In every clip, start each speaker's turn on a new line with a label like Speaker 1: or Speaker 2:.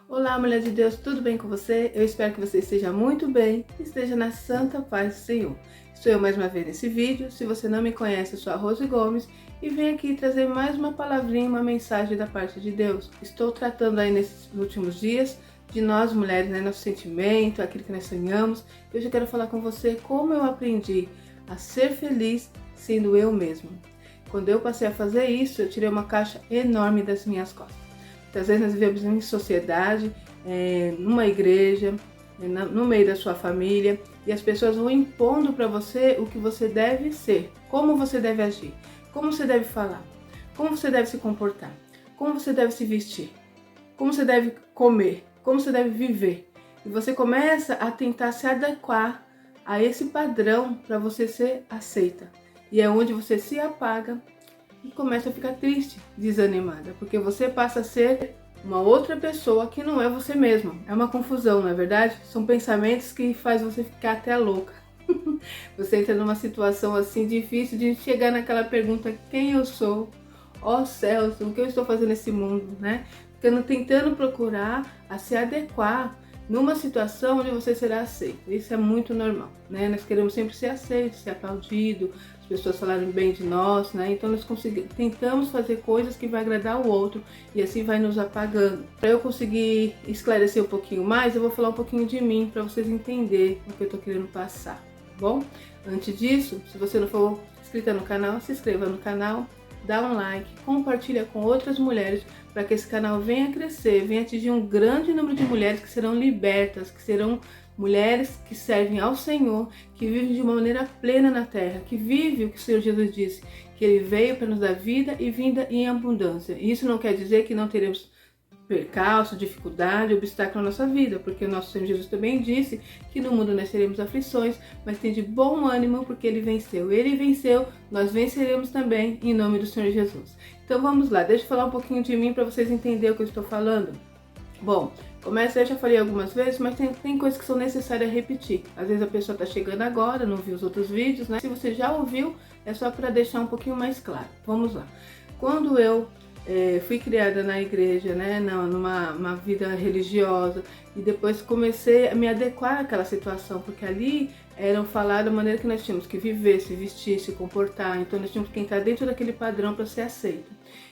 Speaker 1: Olá, mulher de Deus, tudo bem com você? Eu espero que você esteja muito bem e esteja na santa paz do Senhor. Estou eu mais uma vez nesse vídeo. Se você não me conhece, eu sou a Rose Gomes e venho aqui trazer mais uma palavrinha, uma mensagem da parte de Deus. Estou tratando aí nesses últimos dias de nós mulheres, né? Nosso sentimento, aquilo que nós sonhamos. Hoje eu quero falar com você como eu aprendi a ser feliz sendo eu mesma. Quando eu passei a fazer isso, eu tirei uma caixa enorme das minhas costas. Às vezes nós vivemos em sociedade, numa igreja, no meio da sua família, e as pessoas vão impondo para você o que você deve ser, como você deve agir, como você deve falar, como você deve se comportar, como você deve se vestir, como você deve comer, como você deve viver. E você começa a tentar se adequar a esse padrão para você ser aceita. E é onde você se apaga e começa a ficar triste, desanimada, porque você passa a ser uma outra pessoa que não é você mesma. É uma confusão, não é verdade? São pensamentos que faz você ficar até louca. Você entra numa situação assim difícil de chegar naquela pergunta: quem eu sou? Ó céus, o que eu estou fazendo nesse mundo, né? Ficando tentando procurar a se adequar numa situação onde você será aceito. Isso é muito normal, né? Nós queremos sempre ser aceitos, ser aplaudido, as pessoas falarem bem de nós, né? Então nós tentamos fazer coisas que vai agradar o outro e assim vai nos apagando. Para eu conseguir esclarecer um pouquinho mais, eu vou falar um pouquinho de mim para vocês entenderem o que eu estou querendo passar, tá bom? Antes disso, se você não for inscrita no canal, se inscreva no canal, dá um like, compartilha com outras mulheres para que esse canal venha crescer, venha atingir um grande número de mulheres que serão libertas, que serão mulheres que servem ao Senhor, que vivem de uma maneira plena na terra, que vivem o que o Senhor Jesus disse, que Ele veio para nos dar vida e vida em abundância. E isso não quer dizer que não teremos percalço, dificuldade, obstáculo na nossa vida, porque o nosso Senhor Jesus também disse que no mundo nós teremos aflições, mas tem de bom ânimo porque Ele venceu. Ele venceu, nós venceremos também em nome do Senhor Jesus. Então vamos lá, deixa eu falar um pouquinho de mim para vocês entenderem o que eu estou falando. Bom, eu já falei algumas vezes, mas tem coisas que são necessárias repetir. Às vezes a pessoa está chegando agora, não viu os outros vídeos, né? Se você já ouviu, é só para deixar um pouquinho mais claro. Vamos lá. Quando eu fui criada na igreja, né, numa vida religiosa, e depois comecei a me adequar àquela situação, porque ali eram falar da maneira que nós tínhamos que viver, se vestir, se comportar, então nós tínhamos que entrar dentro daquele padrão para ser aceito.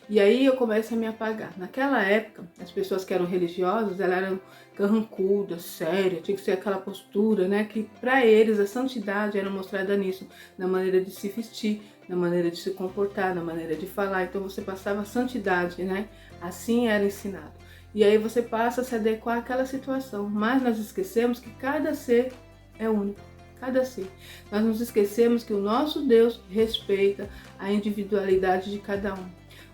Speaker 1: E aí eu começo a me apagar. Naquela época, as pessoas que eram religiosas, elas eram carrancudas, sérias, tinha que ser aquela postura, né, que para eles a santidade era mostrada nisso, na maneira de se vestir, na maneira de se comportar, na maneira de falar. Então você passava a santidade, né? Assim era ensinado. E aí você passa a se adequar àquela situação. Mas nós esquecemos que cada ser é único. Cada ser. Nós nos esquecemos que o nosso Deus respeita a individualidade de cada um.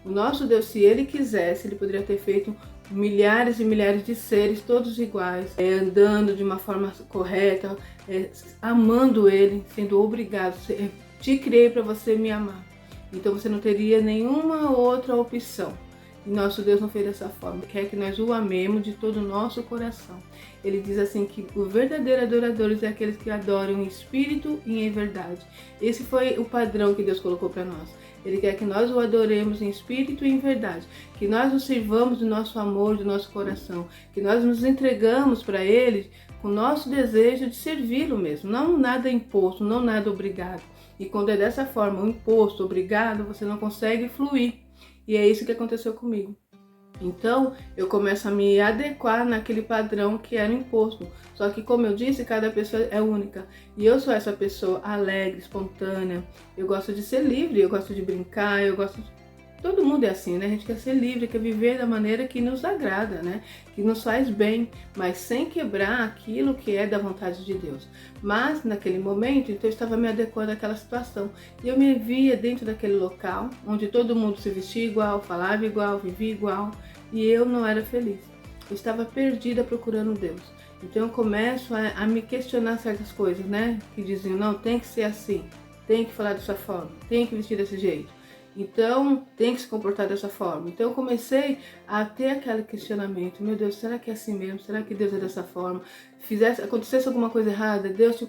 Speaker 1: O nosso Deus, se Ele quisesse, Ele poderia ter feito milhares e milhares de seres todos iguais, andando de uma forma correta, amando Ele, sendo obrigado. Te criei para você me amar. Então você não teria nenhuma outra opção. E nosso Deus não fez dessa forma. Quer que nós o amemos de todo o nosso coração. Ele diz assim que o verdadeiro adoradores é aqueles que adoram em espírito e em verdade. Esse foi o padrão que Deus colocou para nós. Ele quer que nós o adoremos em espírito e em verdade. Que nós nos sirvamos do nosso amor, do nosso coração. Que nós nos entregamos para Ele com o nosso desejo de servi-lo mesmo. Não nada imposto, não nada obrigado. E quando é dessa forma, um imposto, obrigado, você não consegue fluir. E é isso que aconteceu comigo. Então, eu começo a me adequar naquele padrão que era imposto. Só que, como eu disse, cada pessoa é única. E eu sou essa pessoa alegre, espontânea. Eu gosto de ser livre, eu gosto de brincar, eu gosto de... Todo mundo é assim, né? A gente quer ser livre, quer viver da maneira que nos agrada, né? Que nos faz bem, mas sem quebrar aquilo que é da vontade de Deus. Mas, naquele momento, então eu estava me adequando àquela situação. E eu me via dentro daquele local, onde todo mundo se vestia igual, falava igual, vivia igual. E eu não era feliz. Eu estava perdida procurando Deus. Então eu começo a me questionar certas coisas, né? Que diziam, não, tem que ser assim. Tem que falar dessa forma. Tem que vestir desse jeito. Então, tem que se comportar dessa forma. Então, eu comecei a ter aquele questionamento. Meu Deus, será que é assim mesmo? Será que Deus é dessa forma? Acontecesse alguma coisa errada, Deus te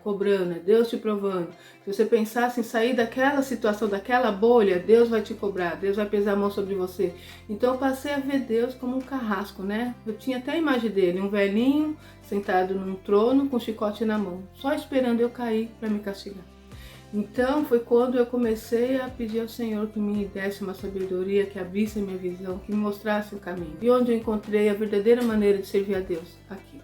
Speaker 1: cobrando, é Deus te provando. Se você pensasse em sair daquela situação, daquela bolha, Deus vai te cobrar, Deus vai pesar a mão sobre você. Então eu passei a ver Deus como um carrasco, né? Eu tinha até a imagem dele, um velhinho sentado num trono com um chicote na mão, só esperando eu cair para me castigar. Então foi quando eu comecei a pedir ao Senhor que me desse uma sabedoria, que abrisse a minha visão, que me mostrasse o caminho. E onde eu encontrei a verdadeira maneira de servir a Deus, aqui.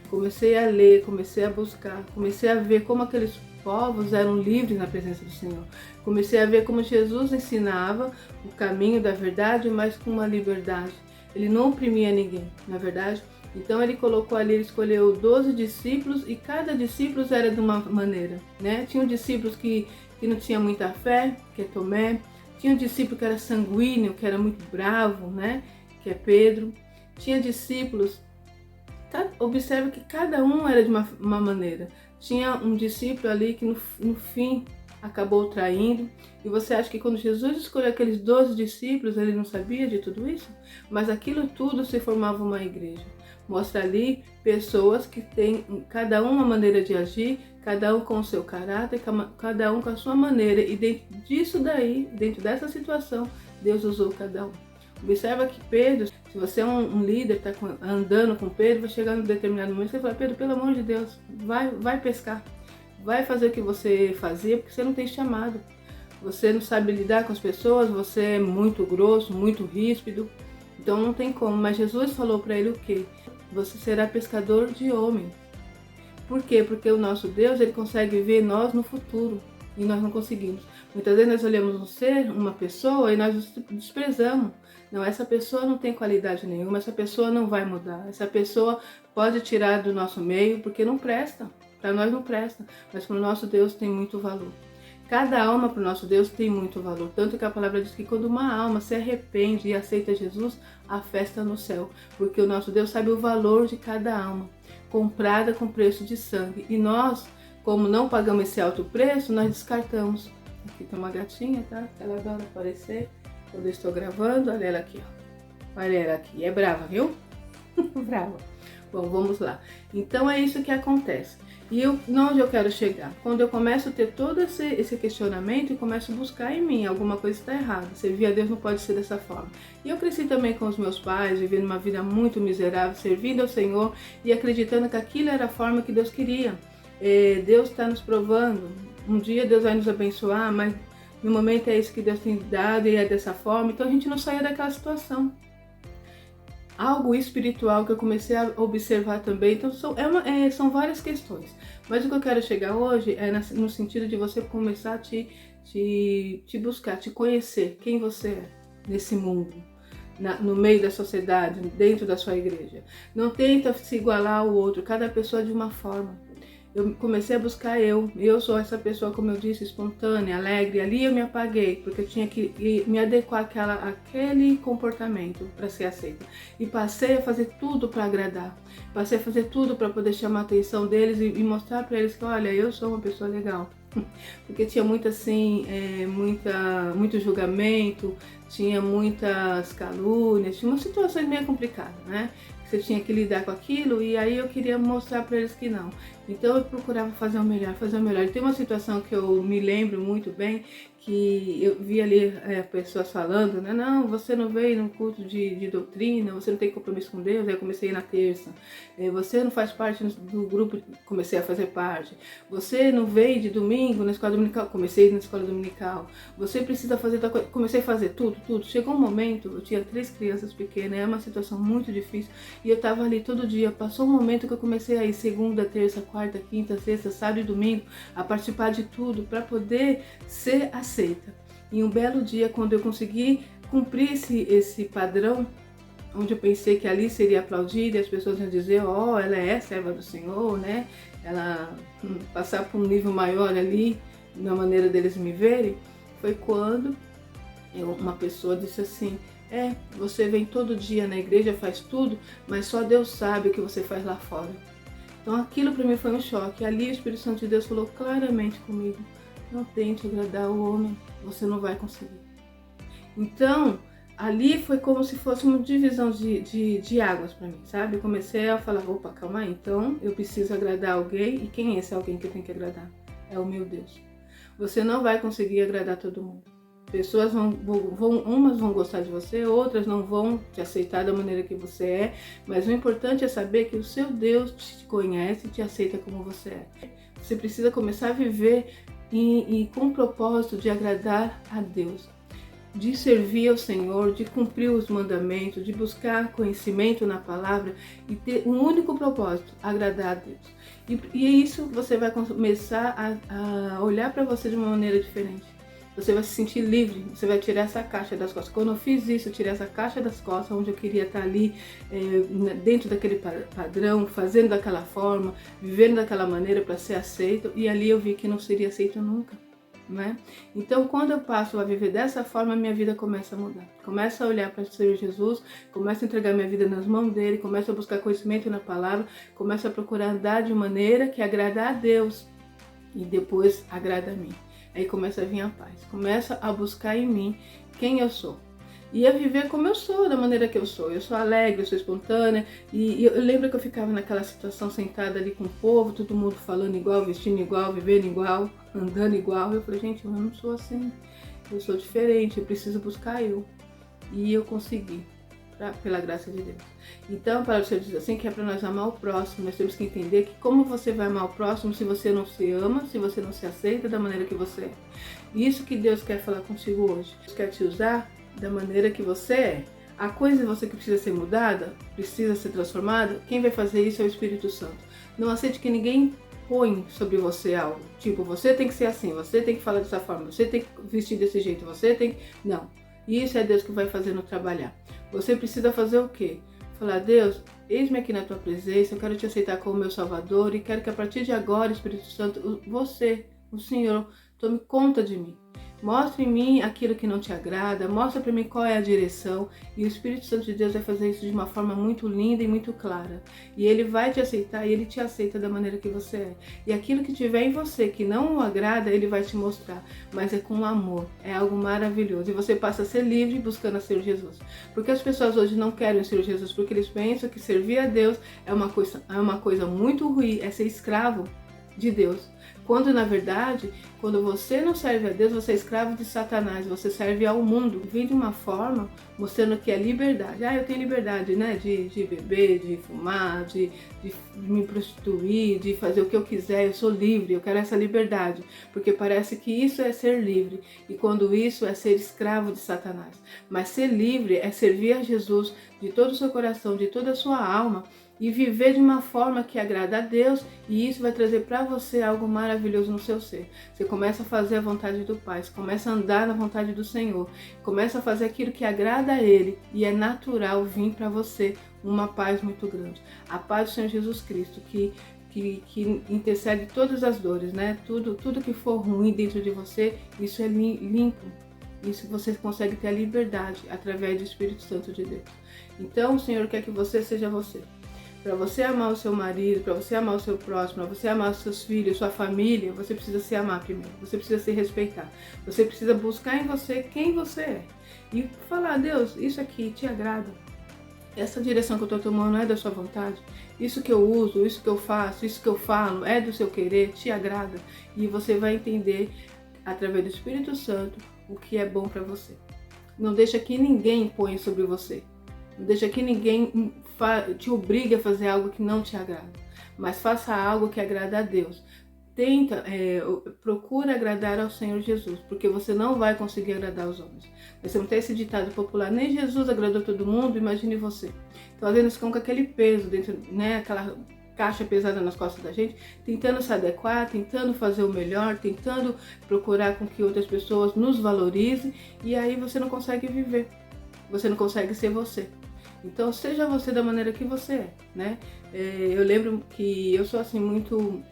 Speaker 1: Comecei a ler, comecei a buscar, comecei a ver como aqueles povos eram livres na presença do Senhor. Comecei a ver como Jesus ensinava o caminho da verdade, mas com uma liberdade. Ele não oprimia ninguém, na verdade. Então ele colocou ali, ele escolheu 12 discípulos e cada discípulo era de uma maneira, né? Tinha discípulos que não tinha muita fé, que é Tomé. Tinha um discípulo que era sanguíneo, que era muito bravo, né? Que é Pedro. Tinha discípulos, observa que cada um era de uma maneira. Tinha um discípulo ali que no fim acabou traindo. E você acha que quando Jesus escolheu aqueles 12 discípulos, ele não sabia de tudo isso? Mas aquilo tudo se formava uma igreja. Mostra ali pessoas que têm cada um uma maneira de agir, cada um com o seu caráter, cada um com a sua maneira. E dentro disso daí, dentro dessa situação, Deus usou cada um. Observa que Pedro, se você é um líder, está andando com Pedro, vai chegar em um determinado momento e você fala: Pedro, pelo amor de Deus, vai pescar. Vai fazer o que você fazia, porque você não tem chamado. Você não sabe lidar com as pessoas, você é muito grosso, muito ríspido. Então não tem como. Mas Jesus falou para ele o quê? Você será pescador de homens. Por quê? Porque o nosso Deus, ele consegue ver nós no futuro e nós não conseguimos. Muitas vezes nós olhamos um ser, uma pessoa e nós desprezamos. Não, essa pessoa não tem qualidade nenhuma, essa pessoa não vai mudar, essa pessoa pode tirar do nosso meio porque não presta. Para nós não presta, mas para o nosso Deus tem muito valor. Cada alma para o nosso Deus tem muito valor, tanto que a palavra diz que quando uma alma se arrepende e aceita Jesus, há festa no céu, porque o nosso Deus sabe o valor de cada alma, comprada com preço de sangue. E nós, como não pagamos esse alto preço, nós descartamos. Aqui tem uma gatinha, tá? Ela adora aparecer quando eu estou gravando. Olha ela aqui, ó. Olha ela aqui, é brava, viu? Brava. Bom, vamos lá. Então é isso que acontece. E onde eu quero chegar? Quando eu começo a ter todo esse questionamento e começo a buscar em mim, alguma coisa está errada. Servir a Deus não pode ser dessa forma. E eu cresci também com os meus pais, vivendo uma vida muito miserável, servindo ao Senhor e acreditando que aquilo era a forma que Deus queria. Deus está nos provando. Um dia Deus vai nos abençoar, mas no momento é isso que Deus tem dado e é dessa forma. Então a gente não saia daquela situação. Algo espiritual que eu comecei a observar também. Então são várias questões. Mas o que eu quero chegar hoje é no sentido de você começar a te buscar, te conhecer quem você é nesse mundo, no meio da sociedade, dentro da sua igreja. Não tenta se igualar ao outro, cada pessoa é de uma forma. Eu comecei a buscar eu sou essa pessoa, como eu disse, espontânea, alegre. Ali eu me apaguei, porque eu tinha que me adequar àquele comportamento para ser aceita. E passei a fazer tudo para agradar, passei a fazer tudo para poder chamar a atenção deles e mostrar para eles que, olha, eu sou uma pessoa legal. Porque tinha muito assim, muito julgamento, tinha muitas calúnias, tinha uma situação meio complicada, né? Você tinha que lidar com aquilo e aí eu queria mostrar para eles que não. Então eu procurava fazer o melhor, fazer o melhor. E tem uma situação que eu me lembro muito bem, que eu vi ali pessoas falando, né? Não, você não veio num culto de doutrina, você não tem compromisso com Deus. Aí eu comecei na terça. Você não faz parte do grupo, comecei a fazer parte. Você não veio de domingo na escola dominical, comecei na escola dominical. Você precisa fazer tal coisa, comecei a fazer tudo. Chegou um momento, eu tinha 3 crianças pequenas, é uma situação muito difícil. E eu tava ali todo dia. Passou um momento que eu comecei a ir segunda, terça, quarta, quinta, sexta, sábado e domingo, a participar de tudo para poder ser aceita. E um belo dia, quando eu consegui cumprir esse padrão, onde eu pensei que ali seria aplaudida e as pessoas iam dizer, ela é serva do Senhor, né? Ela passar por um nível maior ali, na maneira deles me verem, foi quando uma pessoa disse assim, você vem todo dia na igreja, faz tudo, mas só Deus sabe o que você faz lá fora. Então aquilo para mim foi um choque. Ali o Espírito Santo de Deus falou claramente comigo, não tente agradar o homem, você não vai conseguir. Então, Ali foi como se fosse uma divisão de águas para mim, sabe? Eu comecei a falar, opa, calma aí, então eu preciso agradar alguém, e quem é esse alguém que eu tenho que agradar? É o meu Deus. Você não vai conseguir agradar todo mundo. Pessoas umas vão gostar de você, outras não vão te aceitar da maneira que você é, mas o importante é saber que o seu Deus te conhece e te aceita como você é. Você precisa começar a viver e com o propósito de agradar a Deus, de servir ao Senhor, de cumprir os mandamentos, de buscar conhecimento na palavra e ter um único propósito, agradar a Deus. E é isso que você vai começar a olhar para você de uma maneira diferente. Você vai se sentir livre, você vai tirar essa caixa das costas. Quando eu fiz isso, eu tirei essa caixa das costas, onde eu queria estar ali, dentro daquele padrão, fazendo daquela forma, vivendo daquela maneira para ser aceito, e ali eu vi que não seria aceito nunca. Né? Então, quando eu passo a viver dessa forma, minha vida começa a mudar. Começa a olhar para o Senhor Jesus, começa a entregar minha vida nas mãos dele, começa a buscar conhecimento na palavra, começa a procurar andar de maneira que agrada a Deus e depois agrada a mim. Aí começa a vir a paz, começa a buscar em mim quem eu sou. E a viver como eu sou, da maneira que eu sou. Eu sou alegre, eu sou espontânea. E eu lembro que eu ficava naquela situação sentada ali com o povo, todo mundo falando igual, vestindo igual, vivendo igual, andando igual. Eu falei, gente, eu não sou assim. Eu sou diferente, eu preciso buscar eu. E eu consegui, pela graça de Deus. Então, para o Senhor diz assim, que é para nós amar o próximo. Nós temos que entender que como você vai amar o próximo se você não se ama, se você não se aceita da maneira que você é. Isso que Deus quer falar contigo hoje. Deus quer te usar da maneira que você é. A coisa em você que precisa ser mudada, precisa ser transformada, quem vai fazer isso é o Espírito Santo. Não aceite que ninguém põe sobre você algo. Tipo, você tem que ser assim, você tem que falar dessa forma, você tem que vestir desse jeito, você tem que... Não. Isso é Deus que vai fazendo trabalhar. Você precisa fazer o quê? Falar, Deus, eis-me aqui na tua presença, eu quero te aceitar como meu Salvador e quero que a partir de agora, Espírito Santo, você, o Senhor, tome conta de mim. Mostre em mim aquilo que não te agrada, mostra para mim qual é a direção, e o Espírito Santo de Deus vai fazer isso de uma forma muito linda e muito clara. E ele vai te aceitar e ele te aceita da maneira que você é. E aquilo que tiver em você que não o agrada, ele vai te mostrar, mas é com amor, é algo maravilhoso. E você passa a ser livre buscando a ser Jesus. Porque as pessoas hoje não querem ser Jesus, porque eles pensam que servir a Deus é uma coisa muito ruim, é ser escravo de Deus. Quando na verdade, quando você não serve a Deus, você é escravo de Satanás, você serve ao mundo. Vem de uma forma mostrando que é liberdade. Ah, eu tenho liberdade, né? De beber, de fumar, de me prostituir, de fazer o que eu quiser, eu sou livre, eu quero essa liberdade. Porque parece que isso é ser livre, e quando isso é ser escravo de Satanás. Mas ser livre é servir a Jesus de todo o seu coração, de toda a sua alma, e viver de uma forma que agrada a Deus, e isso vai trazer para você algo maravilhoso no seu ser. Você começa a fazer a vontade do Pai, você começa a andar na vontade do Senhor, começa a fazer aquilo que agrada a Ele, e é natural vir para você uma paz muito grande. A paz do Senhor Jesus Cristo, que intercede todas as dores, né? Tudo que for ruim dentro de você, isso é limpo. Isso você consegue ter a liberdade através do Espírito Santo de Deus. Então o Senhor quer que você seja você. Para você amar o seu marido, para você amar o seu próximo, para você amar os seus filhos, sua família, você precisa se amar primeiro, você precisa se respeitar, você precisa buscar em você quem você é e falar, Deus, isso aqui te agrada, essa direção que eu estou tomando é da sua vontade, isso que eu uso, isso que eu faço, isso que eu falo é do seu querer, te agrada, e você vai entender através do Espírito Santo o que é bom para você. Não deixa que ninguém ponha sobre você, não deixa que ninguém te obrigue a fazer algo que não te agrada, mas faça algo que agrada a Deus. Procura agradar ao Senhor Jesus, porque você não vai conseguir agradar os homens. Você não tem esse ditado popular, nem Jesus agradou todo mundo, imagine você. Então, às vezes, ficam com aquele peso dentro, né, aquela caixa pesada nas costas da gente, tentando se adequar, tentando fazer o melhor, tentando procurar com que outras pessoas nos valorizem, e aí você não consegue viver, você não consegue ser você. Então, seja você da maneira que você é, né? Eu lembro que eu sou assim muito...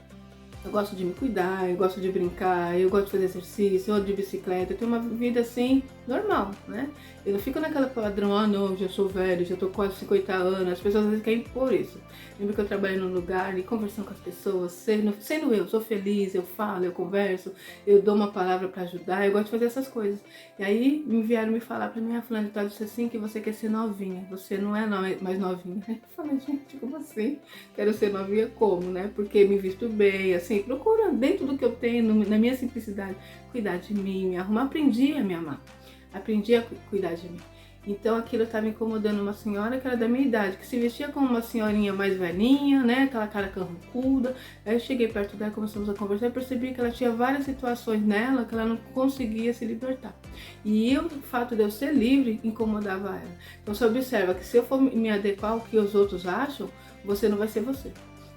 Speaker 1: Eu gosto de me cuidar, eu gosto de brincar, eu gosto de fazer exercício, eu ando de bicicleta, eu tenho uma vida assim normal, né? Eu não fico naquela padrão, ah não, já sou velho, já tô quase 50 anos, as pessoas às vezes querem impor isso. Lembro que eu trabalho num lugar e conversando com as pessoas, sendo eu, sou feliz, eu falo, eu converso, eu dou uma palavra pra ajudar, eu gosto de fazer essas coisas. E aí me vieram me falar pra mim, fulano, tá, disse assim que você quer ser novinha, você não é mais novinha. Eu falei, gente, como assim? Quero ser novinha como, né? Porque me visto bem, assim, procura dentro do que eu tenho, na minha simplicidade, cuidar de mim, me arrumar, aprendi a me amar. Aprendi a cuidar de mim. Então aquilo estava incomodando uma senhora que era da minha idade, que se vestia como uma senhorinha mais velhinha, né? Aquela cara carrancuda. Aí eu cheguei perto dela, começamos a conversar e percebi que ela tinha várias situações nela que ela não conseguia se libertar. E o fato de eu ser livre incomodava ela. Então você observa que se eu for me adequar ao que os outros acham, você não vai ser você.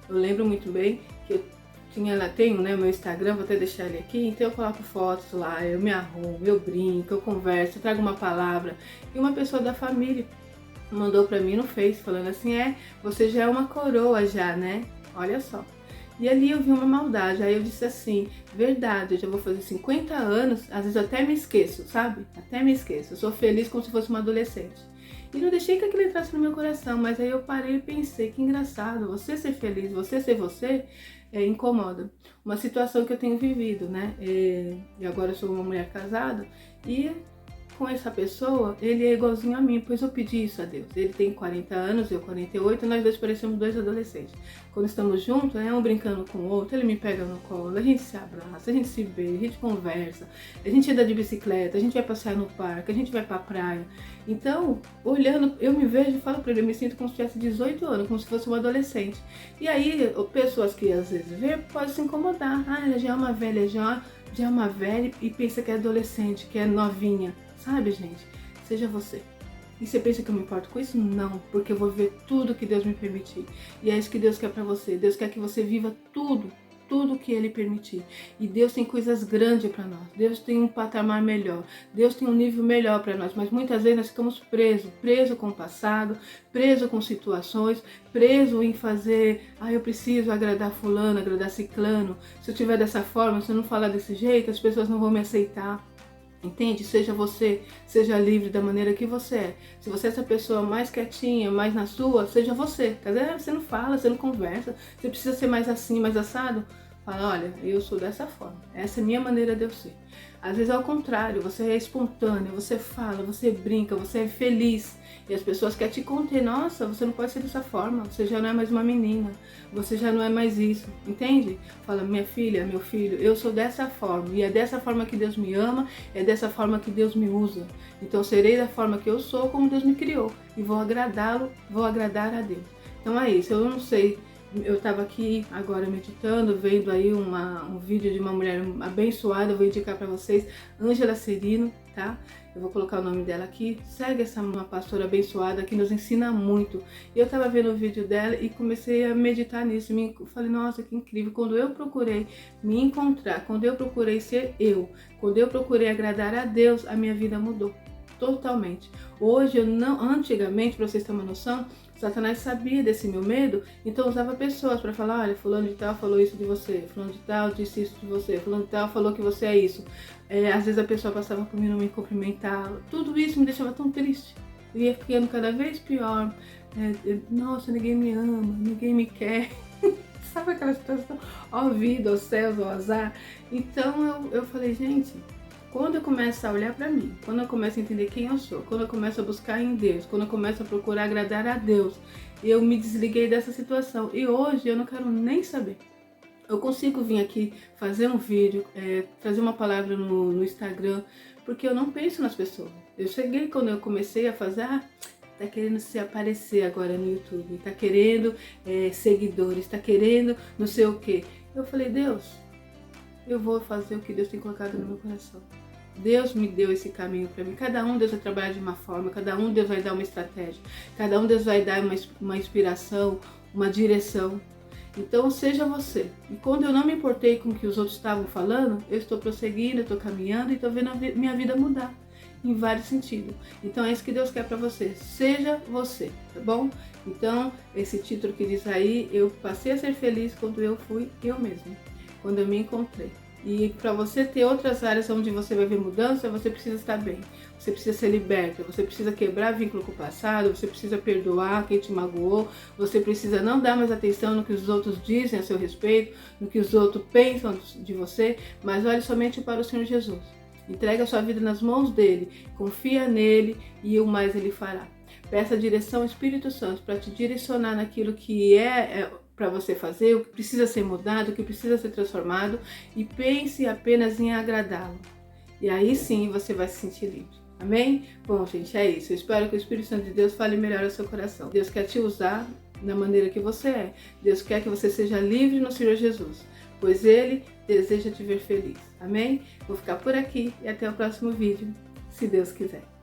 Speaker 1: Eu lembro muito bem que eu tenho, né, meu Instagram, vou até deixar ele aqui, então eu coloco fotos lá, eu me arrumo, eu brinco, eu converso, eu trago uma palavra. E uma pessoa da família mandou pra mim no Face, falando assim, você já é uma coroa já, né? Olha só. E ali eu vi uma maldade, aí eu disse assim, verdade, eu já vou fazer 50 anos, às vezes eu até me esqueço, sabe? Até me esqueço, eu sou feliz como se fosse uma adolescente. E não deixei que aquilo entrasse no meu coração, mas aí eu parei e pensei, que engraçado, você ser feliz, você ser você, incomoda. Uma situação que eu tenho vivido, né? E agora eu sou uma mulher casada e com essa pessoa, ele é igualzinho a mim, pois eu pedi isso a Deus. Ele tem 40 anos, eu 48, nós dois parecemos dois adolescentes. Quando estamos juntos, um brincando com o outro, ele me pega no colo, a gente se abraça, a gente se beija, a gente conversa, a gente anda de bicicleta, a gente vai passear no parque, a gente vai pra praia. Então, olhando, eu me vejo e falo pra ele, eu me sinto como se tivesse 18 anos, como se fosse uma adolescente. E aí, pessoas que às vezes vê, podem se incomodar. Ah, ela já é uma velha, já é uma velha e pensa que é adolescente, que é novinha. Sabe, gente? Seja você. E você pensa que eu me importo com isso? Não, porque eu vou ver tudo que Deus me permitir. E é isso que Deus quer pra você. Deus quer que você viva tudo que Ele permitir. E Deus tem coisas grandes pra nós. Deus tem um patamar melhor. Deus tem um nível melhor pra nós. Mas muitas vezes nós ficamos presos com o passado, presos com situações, presos em fazer, eu preciso agradar fulano, agradar ciclano. Se eu tiver dessa forma, se eu não falar desse jeito, as pessoas não vão me aceitar. Entende? Seja você, seja livre da maneira que você é. Se você é essa pessoa mais quietinha, mais na sua, seja você. Quer dizer, você não fala, você não conversa, você precisa ser mais assim, mais assado. Fala, olha, eu sou dessa forma, essa é a minha maneira de eu ser. Às vezes ao contrário, você é espontâneo, você fala, você brinca, você é feliz. E as pessoas querem te conter, nossa, você não pode ser dessa forma, você já não é mais uma menina, você já não é mais isso, entende? Fala, minha filha, meu filho, eu sou dessa forma, e é dessa forma que Deus me ama, é dessa forma que Deus me usa. Então serei da forma que eu sou, como Deus me criou, e vou agradá-lo, vou agradar a Deus. Então é isso, eu não sei. Eu estava aqui agora meditando, vendo aí um vídeo de uma mulher abençoada, eu vou indicar para vocês, Ângela Serino, tá? Eu vou colocar o nome dela aqui. Segue uma pastora abençoada que nos ensina muito. E eu estava vendo o vídeo dela e comecei a meditar nisso. Falei, nossa, que incrível. Quando eu procurei me encontrar, quando eu procurei ser eu, quando eu procurei agradar a Deus, a minha vida mudou totalmente. Hoje antigamente, para vocês terem uma noção, Satanás sabia desse meu medo, então usava pessoas para falar, olha, fulano de tal falou isso de você, fulano de tal disse isso de você, fulano de tal falou que você é isso. Às vezes a pessoa passava por mim, não me cumprimentava, tudo isso me deixava tão triste. Eu ia ficando cada vez pior, nossa, ninguém me ama, ninguém me quer. Sabe aquela situação, ó vida, ó céus, ó azar. Então eu falei, gente, quando eu começo a olhar para mim, quando eu começo a entender quem eu sou, quando eu começo a buscar em Deus, quando eu começo a procurar agradar a Deus, eu me desliguei dessa situação e hoje eu não quero nem saber. Eu consigo vir aqui fazer um vídeo, trazer uma palavra no Instagram, porque eu não penso nas pessoas. Eu cheguei quando eu comecei a fazer, tá querendo se aparecer agora no YouTube, tá querendo seguidores, tá querendo não sei o que. Eu falei, Deus, eu vou fazer o que Deus tem colocado no meu coração. Deus me deu esse caminho para mim. Cada um Deus vai trabalhar de uma forma, cada um Deus vai dar uma estratégia, cada um Deus vai dar uma inspiração, uma direção. Então seja você. E quando eu não me importei com o que os outros estavam falando, eu estou prosseguindo, eu estou caminhando e estou vendo minha vida mudar em vários sentidos. Então é isso que Deus quer para você. Seja você, tá bom? Então esse título que diz aí, eu passei a ser feliz quando eu fui eu mesma, quando eu me encontrei. E para você ter outras áreas onde você vai ver mudança, você precisa estar bem. Você precisa ser liberta, você precisa quebrar vínculo com o passado, você precisa perdoar quem te magoou, você precisa não dar mais atenção no que os outros dizem a seu respeito, no que os outros pensam de você, mas olhe somente para o Senhor Jesus. Entrega a sua vida nas mãos dele, confia nele e o mais ele fará. Peça a direção ao Espírito Santo para te direcionar naquilo que é para você fazer, o que precisa ser mudado, o que precisa ser transformado, e pense apenas em agradá-lo. E aí sim você vai se sentir livre. Amém? Bom, gente, é isso. Eu espero que o Espírito Santo de Deus fale melhor ao seu coração. Deus quer te usar da maneira que você é. Deus quer que você seja livre no Senhor Jesus, pois Ele deseja te ver feliz. Amém? Vou ficar por aqui e até o próximo vídeo, se Deus quiser.